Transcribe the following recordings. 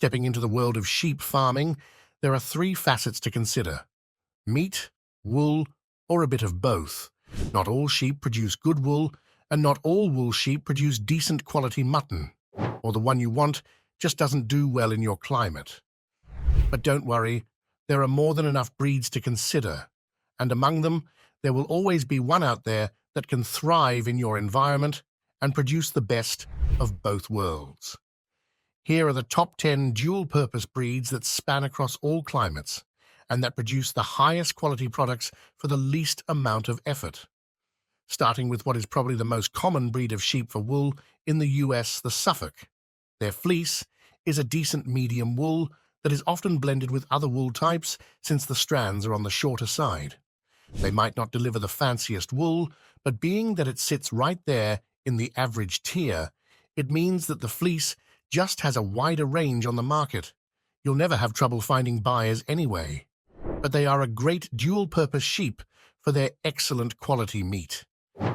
Stepping into the world of sheep farming, there are three facets to consider: meat, wool, or a bit of both. Not all sheep produce good wool, and not all wool sheep produce decent quality mutton, or the one you want just doesn't do well in your climate. But don't worry, there are more than enough breeds to consider, and among them, there will always be one out there that can thrive in your environment and produce the best of both worlds. Here are the top 10 dual-purpose breeds that span across all climates and that produce the highest quality products for the least amount of effort. Starting with what is probably the most common breed of sheep for wool in the US, the Suffolk. Their fleece is a decent medium wool that is often blended with other wool types since the strands are on the shorter side. They might not deliver the fanciest wool, but being that it sits right there in the average tier, it means that the fleece just has a wider range on the market. You'll never have trouble finding buyers anyway. But they are a great dual-purpose sheep for their excellent quality meat.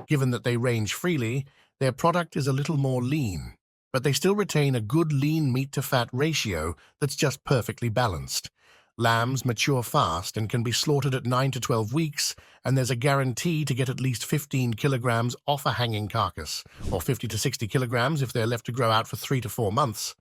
Given that they range freely, their product is a little more lean, but they still retain a good lean meat-to-fat ratio that's just perfectly balanced. Lambs mature fast and can be slaughtered at 9 to 12 weeks, and there's a guarantee to get at least 15 kilograms off a hanging carcass, or 50 to 60 kilograms if they're left to grow out for 3 to 4 months.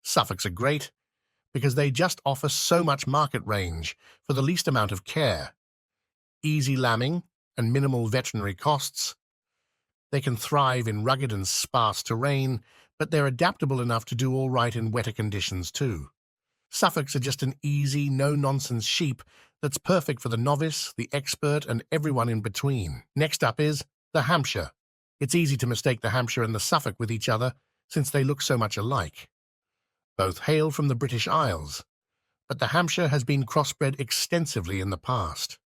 Suffolks are great because they just offer so much market range for the least amount of care. Easy lambing and minimal veterinary costs. They can thrive in rugged and sparse terrain, but they're adaptable enough to do all right in wetter conditions too. Suffolks are just an easy, no-nonsense sheep that's perfect for the novice, the expert, and everyone in between. Next up is the Hampshire. It's easy to mistake the Hampshire and the Suffolk with each other since they look so much alike. Both hail from the British Isles, but the Hampshire has been crossbred extensively in the past.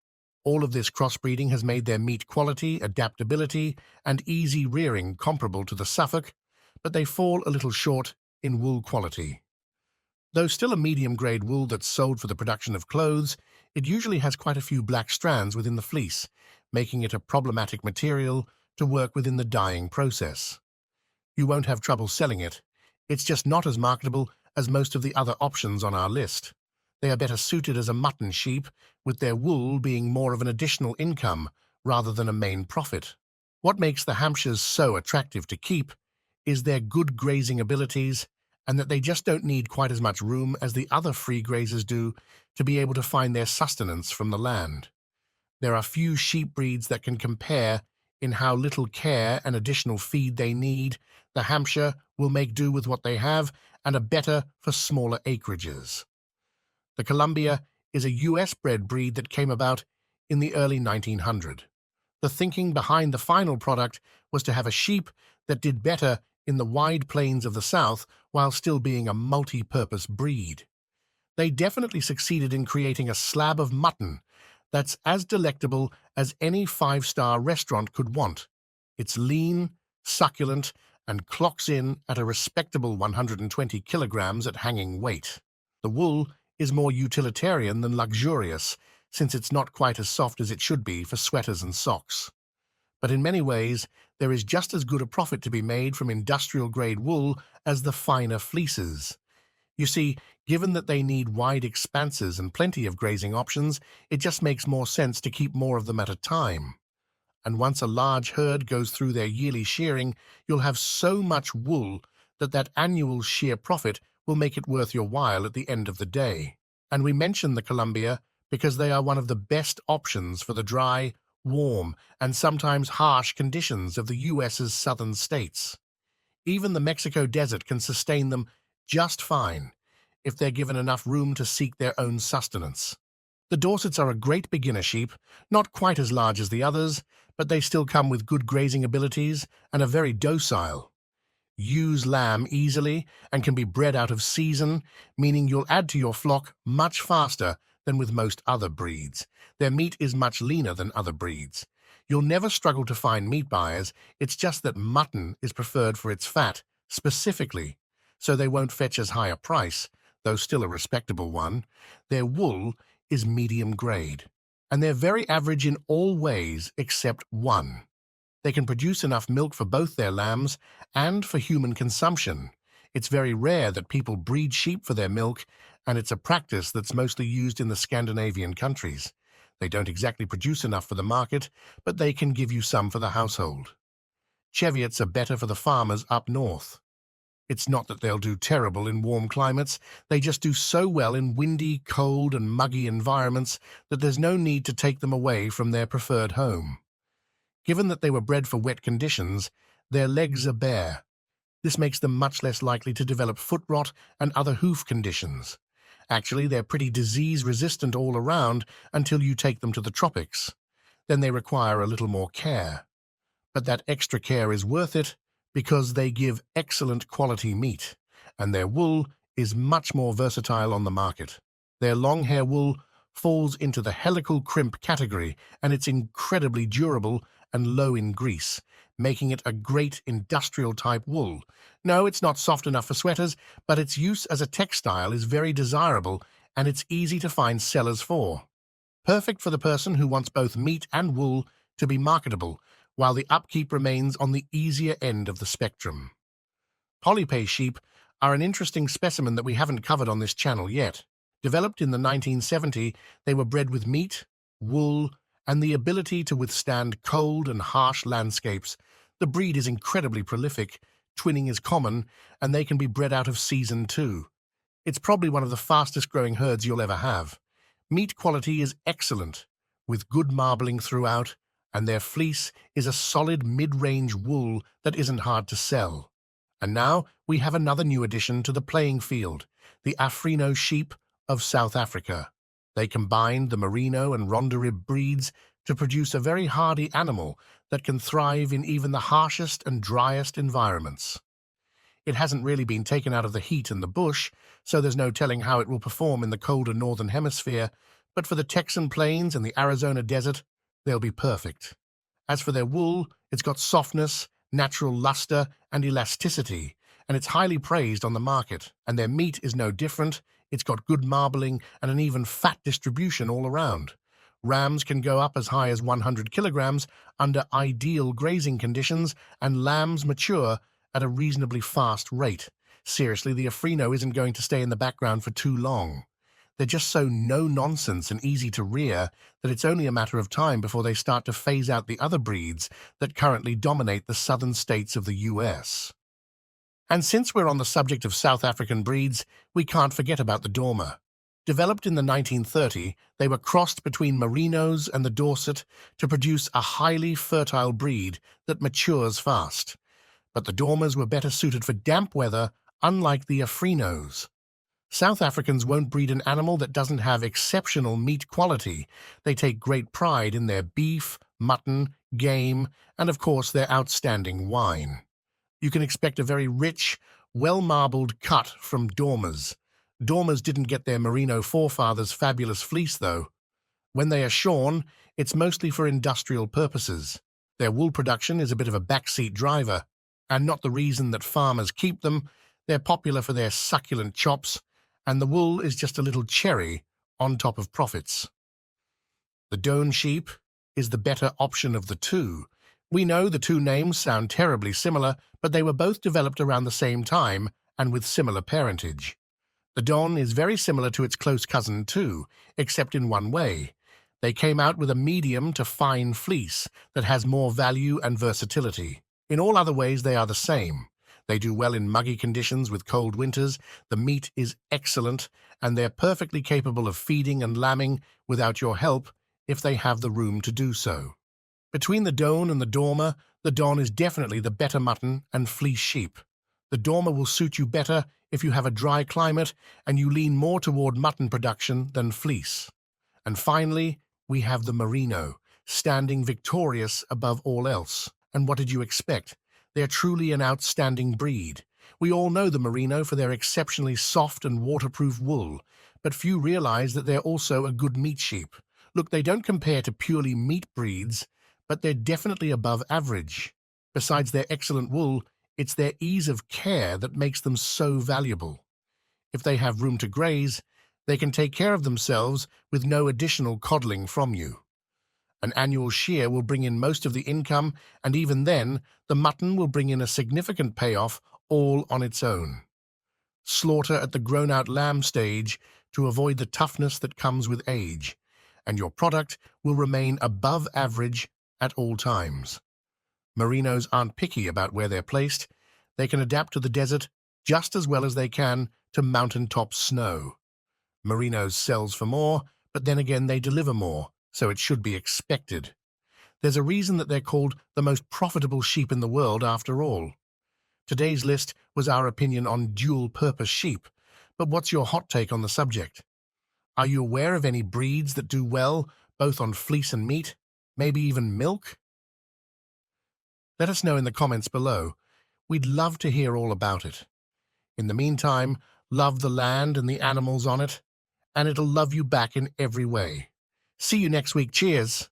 All of this crossbreeding has made their meat quality, adaptability, and easy rearing comparable to the Suffolk, but they fall a little short in wool quality. Though still a medium-grade wool that's sold for the production of clothes, it usually has quite a few black strands within the fleece, making it a problematic material to work with in the dyeing process. You won't have trouble selling it. It's just not as marketable as most of the other options on our list. They are better suited as a mutton sheep, with their wool being more of an additional income rather than a main profit. What makes the Hampshires so attractive to keep is their good grazing abilities, and that they just don't need quite as much room as the other free grazers do to be able to find their sustenance from the land. There are few sheep breeds that can compare in how little care and additional feed they need. The Hampshire will make do with what they have and are better for smaller acreages. The Columbia is a US-bred breed that came about in the early 1900s. The thinking behind the final product was to have a sheep that did better in the wide plains of the South while still being a multi-purpose breed. They definitely succeeded in creating a slab of mutton that's as delectable as any five-star restaurant could want. It's lean, succulent, and clocks in at a respectable 120 kilograms at hanging weight. The wool is more utilitarian than luxurious, since it's not quite as soft as it should be for sweaters and socks. But in many ways, there is just as good a profit to be made from industrial-grade wool as the finer fleeces. You see, given that they need wide expanses and plenty of grazing options, it just makes more sense to keep more of them at a time. And once a large herd goes through their yearly shearing, you'll have so much wool that annual shear profit will make it worth your while at the end of the day. And we mention the Columbia because they are one of the best options for the dry, warm, and sometimes harsh conditions of the US's southern states. Even the Mexico desert can sustain them just fine if they're given enough room to seek their own sustenance. The Dorsets are a great beginner sheep, not quite as large as the others, but they still come with good grazing abilities and are very docile. Use lamb easily and can be bred out of season, meaning you'll add to your flock much faster than with most other breeds. Their meat is much leaner than other breeds. You'll never struggle to find meat buyers, it's just that mutton is preferred for its fat, specifically, so they won't fetch as high a price, though still a respectable one. Their wool is medium grade, and they're very average in all ways except one. They can produce enough milk for both their lambs and for human consumption. It's very rare that people breed sheep for their milk, and it's a practice that's mostly used in the Scandinavian countries. They don't exactly produce enough for the market, but they can give you some for the household. Cheviots are better for the farmers up north. It's not that they'll do terrible in warm climates, they just do so well in windy, cold and muggy environments that there's no need to take them away from their preferred home. Given that they were bred for wet conditions, their legs are bare. This makes them much less likely to develop foot rot and other hoof conditions. Actually, they're pretty disease-resistant all around until you take them to the tropics. Then they require a little more care. But that extra care is worth it because they give excellent quality meat, and their wool is much more versatile on the market. Their long hair wool falls into the helical crimp category, and it's incredibly durable and low in grease, making it a great industrial-type wool. No, it's not soft enough for sweaters, but its use as a textile is very desirable, and it's easy to find sellers for. Perfect for the person who wants both meat and wool to be marketable, while the upkeep remains on the easier end of the spectrum. Polypay sheep are an interesting specimen that we haven't covered on this channel yet. Developed in the 1970s, they were bred with meat, wool, and the ability to withstand cold and harsh landscapes. The breed is incredibly prolific, twinning is common, and they can be bred out of season too. It's probably one of the fastest-growing herds you'll ever have. Meat quality is excellent, with good marbling throughout, and their fleece is a solid mid-range wool that isn't hard to sell. And now we have another new addition to the playing field, the Afino sheep of South Africa. They combined the Merino and Ronderib breeds to produce a very hardy animal that can thrive in even the harshest and driest environments. It hasn't really been taken out of the heat and the bush, so there's no telling how it will perform in the colder northern hemisphere, but for the Texan plains and the Arizona desert, they'll be perfect. As for their wool, it's got softness, natural luster, and elasticity, and it's highly praised on the market. And their meat is no different. It's got good marbling and an even fat distribution all around. Rams can go up as high as 100 kilograms under ideal grazing conditions, and lambs mature at a reasonably fast rate. Seriously, the Afrino isn't going to stay in the background for too long. They're just so no-nonsense and easy to rear that it's only a matter of time before they start to phase out the other breeds that currently dominate the southern states of the US. And since we're on the subject of South African breeds, we can't forget about the Dormer. Developed in the 1930s, they were crossed between Merinos and the Dorset to produce a highly fertile breed that matures fast. But the Dormers were better suited for damp weather, unlike the Afrinos. South Africans won't breed an animal that doesn't have exceptional meat quality. They take great pride in their beef, mutton, game, and of course their outstanding wine. You can expect a very rich, well-marbled cut from Dormers. Dormers didn't get their Merino forefathers' fabulous fleece, though. When they are shorn, it's mostly for industrial purposes. Their wool production is a bit of a backseat driver, and not the reason that farmers keep them. They're popular for their succulent chops, and the wool is just a little cherry on top of profits. The Doan sheep is the better option of the two. We know the two names sound terribly similar, but they were both developed around the same time and with similar parentage. The Don is very similar to its close cousin too, except in one way. They came out with a medium to fine fleece that has more value and versatility. In all other ways, they are the same. They do well in muggy conditions with cold winters, the meat is excellent, and they're perfectly capable of feeding and lambing without your help if they have the room to do so. Between the Doan and the Dormer, the Don is definitely the better mutton and fleece sheep. The Dormer will suit you better if you have a dry climate and you lean more toward mutton production than fleece. And finally, we have the Merino, standing victorious above all else. And what did you expect? They're truly an outstanding breed. We all know the Merino for their exceptionally soft and waterproof wool, but few realize that they're also a good meat sheep. Look, they don't compare to purely meat breeds, but they're definitely above average. Besides their excellent wool, it's their ease of care that makes them so valuable. If they have room to graze, they can take care of themselves with no additional coddling from you. An annual shear will bring in most of the income, and even then, the mutton will bring in a significant payoff all on its own. Slaughter at the grown-out lamb stage to avoid the toughness that comes with age, and your product will remain above average at all times. Merinos aren't picky about where they're placed. They can adapt to the desert just as well as they can to mountaintop snow. Merinos sells for more, but then again they deliver more, so it should be expected. There's a reason that they're called the most profitable sheep in the world after all. Today's list was our opinion on dual-purpose sheep, but what's your hot take on the subject? Are you aware of any breeds that do well, both on fleece and meat, maybe even milk? Let us know in the comments below. We'd love to hear all about it. In the meantime, love the land and the animals on it, and it'll love you back in every way. See you next week. Cheers!